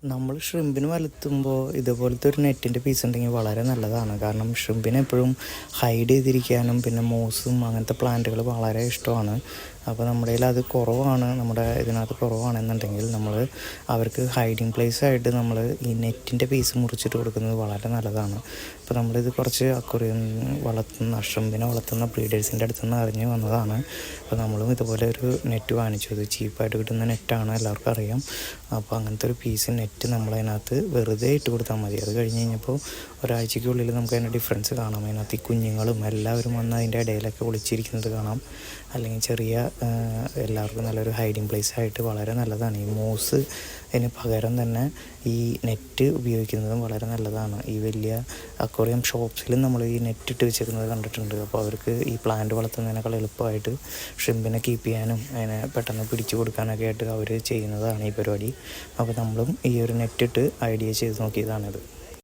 നമ്മൾ ഷ്രിമ്പിന് വളർത്തുമ്പോൾ ഇതുപോലത്തെ ഒരു നെറ്റിൻ്റെ പീസ് ഉണ്ടെങ്കിൽ വളരെ നല്ലതാണ്. കാരണം ഷ്രിമ്പിനെ എപ്പോഴും ഹൈഡ് ചെയ്തിരിക്കാനും പിന്നെ മോസും അങ്ങനത്തെ പ്ലാന്റുകൾ വളരെ ഇഷ്ടമാണ്. അപ്പോൾ നമ്മുടെ കയ്യിൽ അത് കുറവാണ്, നമ്മുടെ ഇതിനകത്ത് കുറവാണെന്നുണ്ടെങ്കിൽ നമ്മൾ അവർക്ക് ഹൈഡിങ് പ്ലേസ് ആയിട്ട് നമ്മൾ ഈ നെറ്റിൻ്റെ പീസ് മുറിച്ചിട്ട് കൊടുക്കുന്നത് വളരെ നല്ലതാണ്. അപ്പോൾ നമ്മളിത് കുറച്ച് അക്വേറിയം വളർത്തുന്ന ഷ്രിമ്പിനെ വളർത്തുന്ന ബ്രീഡേഴ്സിൻ്റെ അടുത്ത് നിന്ന് അറിഞ്ഞ് വന്നതാണ്. അപ്പോൾ നമ്മളും ഇതുപോലെ ഒരു നെറ്റ് വാങ്ങിച്ചു. ഇത് ചീപ്പായിട്ട് കിട്ടുന്ന നെറ്റാണ്, എല്ലാവർക്കും അറിയാം. അപ്പോൾ അങ്ങനത്തെ ഒരു പീസ് നെറ്റ് നമ്മളതിനകത്ത് വെറുതെ ഇട്ട് കൊടുത്താൽ മതി. അത് കഴിഞ്ഞ് കഴിഞ്ഞപ്പോൾ ഒരാഴ്ചയ്ക്കുള്ളിൽ നമുക്ക് അതിൻ്റെ ഡിഫറൻസ് കാണാം. അതിനകത്ത് ഈ കുഞ്ഞുങ്ങളും എല്ലാവരും വന്ന് അതിൻ്റെ ഇടയിലൊക്കെ ഒളിച്ചിരിക്കുന്നത് കാണാം. അല്ലെങ്കിൽ ചെറിയ എല്ലാവർക്കും നല്ലൊരു ഹൈഡിങ് പ്ലേസ് ആയിട്ട് വളരെ നല്ലതാണ്. ഈ മോസ് അതിന് പകരം തന്നെ ഈ നെറ്റ് ഉപയോഗിക്കുന്നതും വളരെ നല്ലതാണ്. ഈ വലിയ അക്വേറിയം ഷോപ്സിലും നമ്മൾ ഈ നെറ്റ് ഇട്ട് വെച്ചിരുന്നത് കണ്ടിട്ടുണ്ട്. അപ്പോൾ അവർക്ക് ഈ പ്ലാന്റ് വളർത്തുന്നതിനേക്കാൾ എളുപ്പമായിട്ട് ഷ്രിമ്പിനെ കീപ്പ് ചെയ്യാനും അതിനെ പെട്ടെന്ന് പിടിച്ചു കൊടുക്കാനൊക്കെ ആയിട്ട് അവർ ചെയ്യുന്നതാണ് ഈ പരിപാടി. അപ്പോൾ നമ്മളും ഈ ഒരു നെറ്റ് ഇട്ട് ഐഡിയ ചെയ്ത് നോക്കിയതാണിത്.